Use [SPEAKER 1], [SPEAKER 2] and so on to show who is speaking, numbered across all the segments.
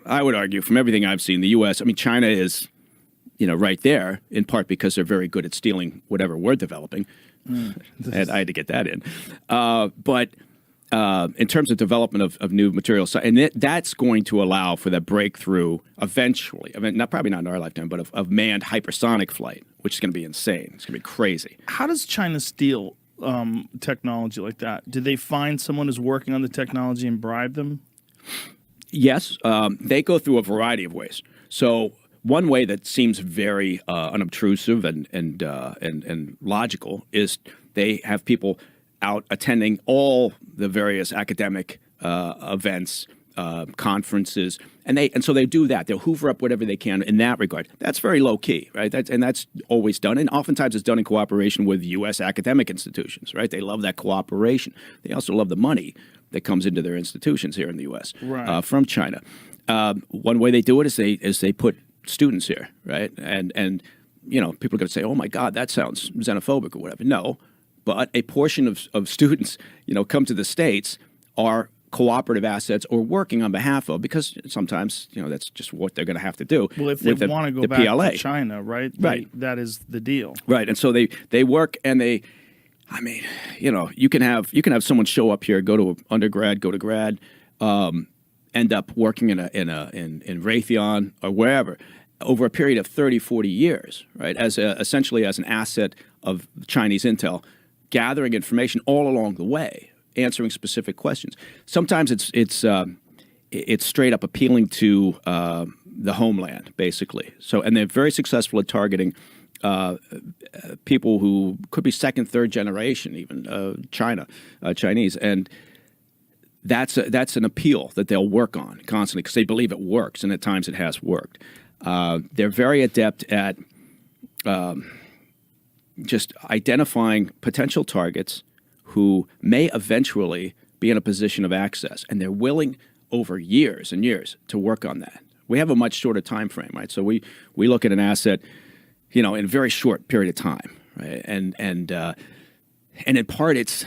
[SPEAKER 1] I would argue from everything I've seen, the U.S., I mean, China is, right there, in part because they're very good at stealing whatever we're developing. And I had to get that in. But in terms of development of new materials, and that's going to allow for that breakthrough eventually. I mean, probably not in our lifetime, but of manned hypersonic flight, which is going to be insane. It's going to be crazy.
[SPEAKER 2] How does China steal technology like that? Do they find someone who's working on the technology and bribe them?
[SPEAKER 1] Yes, they go through a variety of ways. So one way that seems very unobtrusive and logical is they have people out attending all the various academic events, conferences, and so they do that. They'll hoover up whatever they can in that regard. That's very low key, right? That's always done, and oftentimes it's done in cooperation with U.S. academic institutions, right? They love that cooperation. They also love the money that comes into their institutions here in the U.S.
[SPEAKER 2] Right.
[SPEAKER 1] From China. One way they do it is they put students here, right? And people are going to say, "Oh my God, that sounds xenophobic" or whatever. No, but a portion of students, come to the States are cooperative assets or working on behalf of, because sometimes that's just what they're going to have to do.
[SPEAKER 2] Well, if they want to go back
[SPEAKER 1] PLA.
[SPEAKER 2] to China, right?
[SPEAKER 1] Right.
[SPEAKER 2] That is the deal.
[SPEAKER 1] Right, and so they work and they. I mean, you can have someone show up here, go to undergrad, go to grad, end up working in Raytheon or wherever over a period of 30, 40 years, right? Essentially as an asset of Chinese intel, gathering information all along the way, answering specific questions. Sometimes it's straight up appealing to the homeland, basically. So, and they're very successful at targeting people who could be second, third generation, even Chinese, and that's an appeal that they'll work on constantly because they believe it works, and at times it has worked. They're very adept at just identifying potential targets who may eventually be in a position of access, and they're willing over years and years to work on that. We have a much shorter time frame, right? So we look at an asset, in a very short period of time, right? And in part it's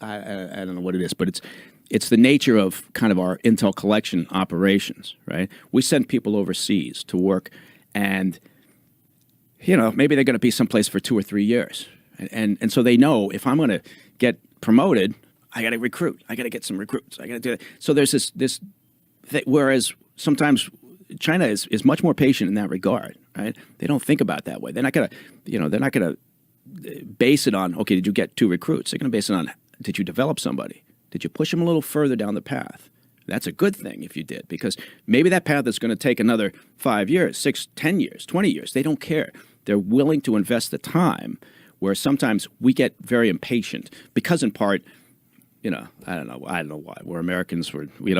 [SPEAKER 1] I don't know what it is, but it's the nature of kind of our intel collection operations, right? We send people overseas to work, and maybe they're going to be someplace for 2 or 3 years, and so they know if I'm going to get promoted, I got to recruit. I got to get some recruits. I got to do that. So there's this whereas sometimes China is much more patient in that regard, right? They don't think about it that way. They're not gonna base it on, okay, did you get 2 recruits? They're gonna base it on, did you develop somebody? Did you push them a little further down the path? That's a good thing if you did, because maybe that path is going to take another 5 years, 6, 10 years, 20 years. They don't care. They're willing to invest the time, where sometimes we get very impatient because in part, I don't know why. We're Americans. We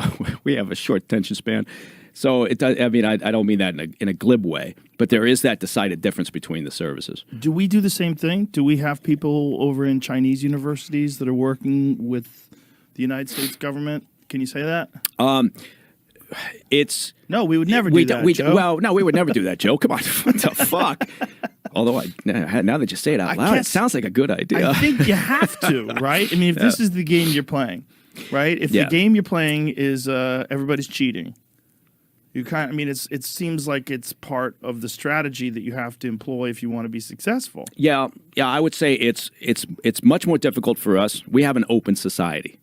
[SPEAKER 1] have a short attention span. So it does. I mean, I don't mean that in a glib way, but there is that decided difference between the services.
[SPEAKER 2] Do we do the same thing? Do we have people over in Chinese universities that are working with the United States government? Can you say that? No, we would never do that, Joe.
[SPEAKER 1] Well, no, we would never do that, Joe. Come on, what the fuck? Although now that you say it out loud, it sounds like a good idea.
[SPEAKER 2] I think you have to, right? I mean, if this is the game you're playing, right? If the game you're playing is everybody's cheating, it seems like it's part of the strategy that you have to employ if you want to be successful.
[SPEAKER 1] Yeah, I would say it's much more difficult for us. We have an open society,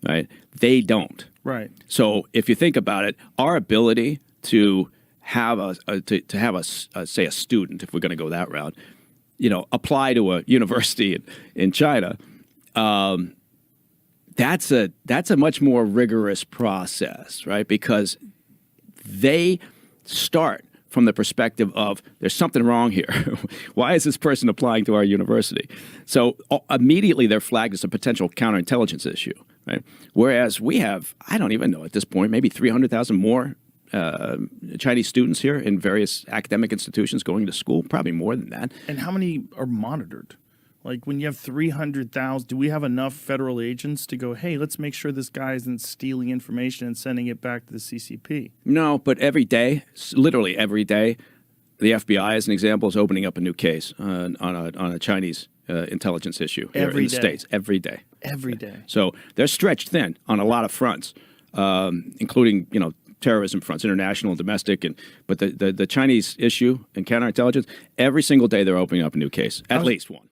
[SPEAKER 1] right? They don't.
[SPEAKER 2] Right.
[SPEAKER 1] So if you think about it, our ability to have say a student, if we're going to go that route, apply to a university in China, that's a much more rigorous process, right? Because they start from the perspective of there's something wrong here. Why is this person applying to our university? So immediately they're flagged as a potential counterintelligence issue, right? Whereas we have, I don't even know at this point, maybe 300,000 more Chinese students here in various academic institutions going to school, probably more than that.
[SPEAKER 2] And how many are monitored? Like when you have 300,000, do we have enough federal agents to go, hey, let's make sure this guy isn't stealing information and sending it back to the CCP?
[SPEAKER 1] No, but every day, literally every day, the FBI, as an example, is opening up a new case on a Chinese intelligence issue here in the States. Every day.
[SPEAKER 2] Every day.
[SPEAKER 1] So they're stretched thin on a lot of fronts, including, terrorism fronts, international and domestic, but the Chinese issue and counterintelligence, every single day they're opening up a new case, at least one.